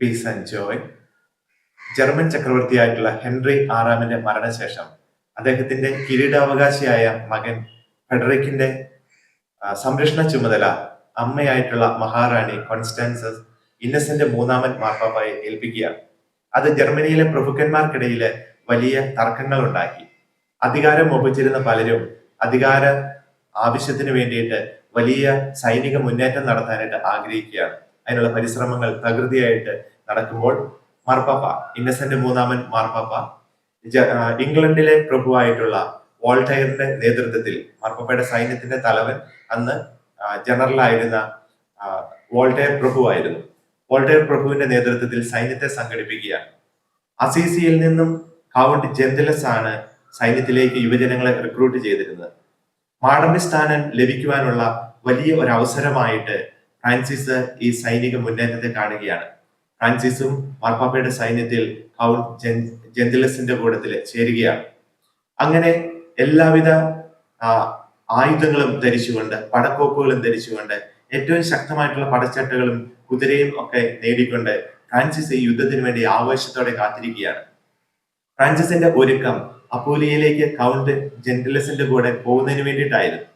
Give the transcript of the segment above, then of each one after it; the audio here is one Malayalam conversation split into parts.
Piece and joy. ജർമ്മൻ ചക്രവർത്തിയായിട്ടുള്ള ഹെൻറി ആറാമന്റെ മരണശേഷം അദ്ദേഹത്തിന്റെ കിരീടാവകാശിയായ മകൻ ഫെഡറിക്കിന്റെ സംരക്ഷണ ചുമതല അമ്മയായിട്ടുള്ള മഹാറാണി കോൺസ്റ്റാൻസസ് ഇന്നസെന്റ് മൂന്നാമൻ മാർപ്പാപ്പയെ ഏൽപ്പിക്കുകയാണ്. അത് ജർമ്മനിയിലെ പ്രഭുക്കന്മാർക്കിടയിൽ വലിയ തർക്കങ്ങൾ ഉണ്ടാക്കി. അധികാരം മോഹിച്ചിരുന്ന പലരും അധികാര ആവശ്യത്തിന് വേണ്ടിയിട്ട് വലിയ സൈനിക മുന്നേറ്റം നടത്താനായിട്ട് ആഗ്രഹിക്കുകയാണ്. അതിനുള്ള പരിശ്രമങ്ങൾ തകൃതിയായിട്ട് നടക്കുമ്പോൾ മാർപ്പാപ്പ ഇന്നസെന്റ് മൂന്നാമൻ മാർപ്പാപ്പ ഇംഗ്ലണ്ടിലെ പ്രഭുവായിട്ടുള്ള വോൾട്ടയറിന്റെ നേതൃത്വത്തിൽ, മാർപ്പാപ്പയുടെ സൈന്യത്തിന്റെ തലവൻ അന്ന് ജനറലായിരുന്ന വോൾട്ടയർ പ്രഭുവായിരുന്നു. വോൾട്ടയർ പ്രഭുവിന്റെ നേതൃത്വത്തിൽ സൈന്യത്തെ സംഘടിപ്പിക്കുകയാണ്. അസീസിയിൽ നിന്നും കൗണ്ട് ജെന്തിലസ് ആണ് സൈന്യത്തിലേക്ക് യുവജനങ്ങളെ റിക്രൂട്ട് ചെയ്തിരുന്നത്. മാടമ്പി സ്ഥാനം ലഭിക്കുവാനുള്ള വലിയ ഒരു അവസരമായിട്ട് ഫ്രാൻസിസ് ഈ സൈനിക മുന്നേറ്റത്തെ കാണുകയാണ്. ഫ്രാൻസിസും മാർപ്പാപ്പയുടെ സൈന്യത്തിൽ കൗണ്ട് ജെന്തിലസിന്റെ കൂട്ടത്തിൽ ചേരുകയാണ്. അങ്ങനെ എല്ലാവിധ ആയുധങ്ങളും ധരിച്ചുകൊണ്ട്, പടക്കോപ്പുകളും ധരിച്ചുകൊണ്ട്, ഏറ്റവും ശക്തമായിട്ടുള്ള പടച്ചട്ടകളും കുതിരയും ഒക്കെ നേടിക്കൊണ്ട് ഫ്രാൻസിസ് ഈ യുദ്ധത്തിന് വേണ്ടി ആവേശത്തോടെ കാത്തിരിക്കുകയാണ്. ഫ്രാൻസിസിന്റെ ഒരുക്കം അപ്പോലിയയിലേക്ക് കൗണ്ട് ജെന്റിലസിന്റെ കൂടെ പോകുന്നതിന് വേണ്ടിയിട്ടായിരുന്നു.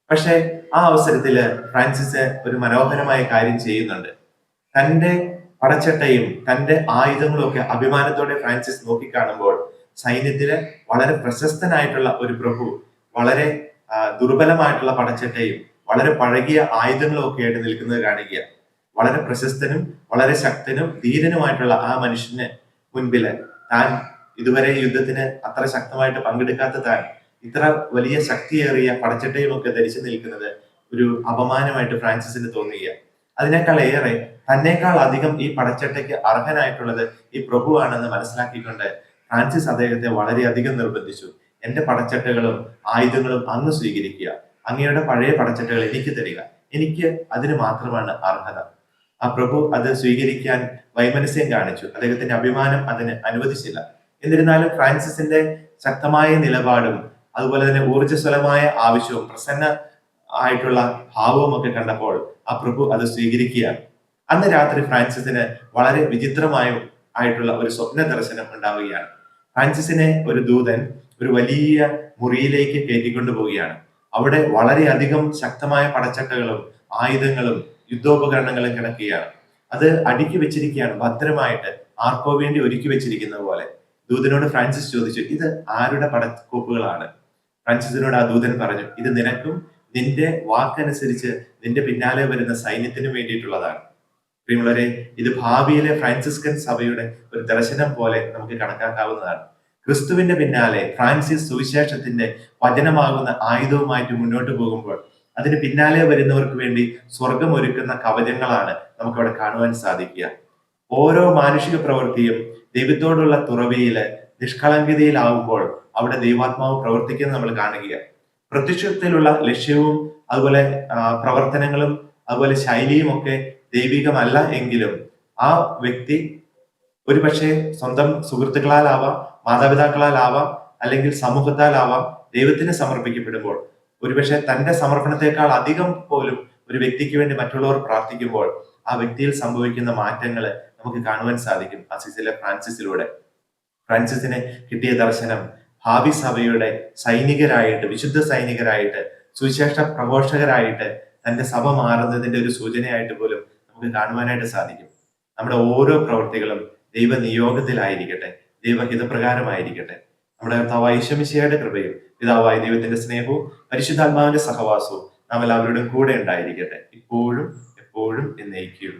പക്ഷെ ആ അവസരത്തില് ഫ്രാൻസിസ് ഒരു മനോഹരമായ കാര്യം ചെയ്യുന്നുണ്ട്. തന്റെ പടച്ചട്ടയും തന്റെ ആയുധങ്ങളും ഒക്കെ അഭിമാനത്തോടെ ഫ്രാൻസിസ് നോക്കിക്കാണുമ്പോൾ സൈന്യത്തില് വളരെ പ്രശസ്തനായിട്ടുള്ള ഒരു പ്രഭു വളരെ ദുർബലമായിട്ടുള്ള പടച്ചട്ടയും വളരെ പഴകിയ ആയുധങ്ങളും ഒക്കെ ആയിട്ട് നിൽക്കുന്നത് കാണുക. വളരെ പ്രശസ്തനും വളരെ ശക്തനും ധീരനുമായിട്ടുള്ള ആ മനുഷ്യന് മുൻപില് താൻ ഇതുവരെ യുദ്ധത്തിന് അത്ര ശക്തമായിട്ട് പങ്കെടുക്കാത്ത താൻ ഇത്ര വലിയ ശക്തിയേറിയ പടച്ചട്ടയും ഒക്കെ ധരിച്ചു നിൽക്കുന്നത് ഒരു അപമാനമായിട്ട് ഫ്രാൻസിസിന് തോന്നുക. അതിനേക്കാൾ ഏറെ തന്നേക്കാൾ അധികം ഈ പടച്ചട്ടയ്ക്ക് അർഹനായിട്ടുള്ളത് ഈ പ്രഭുവാണെന്ന് മനസ്സിലാക്കിക്കൊണ്ട് ഫ്രാൻസിസ് അദ്ദേഹത്തെ വളരെയധികം നിർബന്ധിച്ചു. എന്റെ പടച്ചട്ടകളും ആയുധങ്ങളും അങ്ങ് സ്വീകരിക്കുക, അങ്ങയുടെ പഴയ പടച്ചട്ടകൾ എനിക്ക് തരിക, എനിക്ക് അതിന് മാത്രമാണ് അർഹത. ആ പ്രഭു അത് സ്വീകരിക്കാൻ വൈമനസ്യം കാണിച്ചു. അദ്ദേഹത്തിന്റെ അഭിമാനം അതിന് അനുവദിച്ചില്ല. എന്നിരുന്നാലും ഫ്രാൻസിസിന്റെ ശക്തമായ നിലപാടും അതുപോലെ തന്നെ ഊർജ്ജസ്വലമായ ആവശ്യവും പ്രസന്ന ആയിട്ടുള്ള ഭാവവും ഒക്കെ കണ്ടപ്പോൾ ആ പ്രഭു അത് സ്വീകരിക്കുകയാണ്. അന്ന് രാത്രി ഫ്രാൻസിസിന് വളരെ വിചിത്രമായ ആയിട്ടുള്ള ഒരു സ്വപ്ന ദർശനം ഉണ്ടാവുകയാണ്. ഫ്രാൻസിസിനെ ഒരു ദൂതൻ ഒരു വലിയ മുറിയിലേക്ക് കയറ്റിക്കൊണ്ടു പോവുകയാണ്. അവിടെ വളരെയധികം ശക്തമായ പടച്ചട്ടകളും ആയുധങ്ങളും യുദ്ധോപകരണങ്ങളും കിടക്കുകയാണ്. അത് അടുക്കി വെച്ചിരിക്കുകയാണ് ഭദ്രമായിട്ട്, ആർക്കോ വേണ്ടി ഒരുക്കി വെച്ചിരിക്കുന്നത് പോലെ. ദൂതനോട് ഫ്രാൻസിസ് ചോദിച്ചു, ഇത് ആരുടെ പടക്കോപ്പുകളാണ്? ഫ്രാൻസിസിനോട് ആ ദൂതൻ പറഞ്ഞു, ഇത് നിനക്കും നിന്റെ വാക്കനുസരിച്ച് നിന്റെ പിന്നാലെ വരുന്ന സൈന്യത്തിനും വേണ്ടിയിട്ടുള്ളതാണ്. പ്രിയമുള്ളവരെ, ഇത് ഭാവിയിലെ ഫ്രാൻസിസ്കൻ സഭയുടെ ഒരു ദർശനം പോലെ നമുക്ക് കണക്കാക്കാവുന്നതാണ്. ക്രിസ്തുവിന്റെ പിന്നാലെ ഫ്രാൻസിസ് സുവിശേഷത്തിന്റെ വചനമാകുന്ന ആയുധവുമായിട്ട് മുന്നോട്ട് പോകുമ്പോൾ അതിന് പിന്നാലെ വരുന്നവർക്ക് വേണ്ടി സ്വർഗം ഒരുക്കുന്ന കവചങ്ങളാണ് നമുക്കവിടെ കാണുവാൻ സാധിക്കുക. ഓരോ മാനുഷിക പ്രവൃത്തിയും ദൈവത്തോടുള്ള തുറവിയില് നിഷ്കളങ്കതയിലാവുമ്പോൾ അവിടെ ദൈവാത്മാവ് പ്രവർത്തിക്കുന്നത് നമ്മൾ കാണുക. പ്രത്യക്ഷത്തിലുള്ള ലക്ഷ്യവും അതുപോലെ പ്രവർത്തനങ്ങളും അതുപോലെ ശൈലിയും ഒക്കെ ദൈവികമല്ല എങ്കിലും ആ വ്യക്തി ഒരുപക്ഷെ സ്വന്തം സുഹൃത്തുക്കളാലാവാം, മാതാപിതാക്കളാലാവാം, അല്ലെങ്കിൽ സമൂഹത്താലാവാം ദൈവത്തിന് സമർപ്പിക്കപ്പെടുമ്പോൾ ഒരുപക്ഷെ തന്റെ സമർപ്പണത്തെക്കാൾ അധികം പോലും ഒരു വ്യക്തിക്ക് വേണ്ടി മറ്റുള്ളവർ പ്രാർത്ഥിക്കുമ്പോൾ ആ വ്യക്തിയിൽ സംഭവിക്കുന്ന മാറ്റങ്ങൾ നമുക്ക് കാണുവാൻ സാധിക്കും അസീസിലെ ഫ്രാൻസിസിലൂടെ. ഫ്രാൻസിസിന് കിട്ടിയ ദർശനം ഭാവി സഭയുടെ സൈനികരായിട്ട്, വിശുദ്ധ സൈനികരായിട്ട്, സുവിശേഷ പ്രഘോഷകരായിട്ട് തന്റെ സഭ മാറുന്നതിന്റെ ഒരു സൂചനയായിട്ട് പോലും നമുക്ക് കാണുവാനായിട്ട് സാധിക്കും. നമ്മുടെ ഓരോ പ്രവൃത്തികളും ദൈവ നിയോഗത്തിലായിരിക്കട്ടെ, ദൈവഹിതപ്രകാരമായിരിക്കട്ടെ. നമ്മുടെ കർത്താവായ യേശു മിശിഹായുടെ കൃപയും പിതാവായ ദൈവത്തിന്റെ സ്നേഹവും പരിശുദ്ധാത്മാവിന്റെ സഹവാസവും നാം എല്ലാവരുടെയും കൂടെ ഉണ്ടായിരിക്കട്ടെ, ഇപ്പോഴും എപ്പോഴും എന്നേക്കും.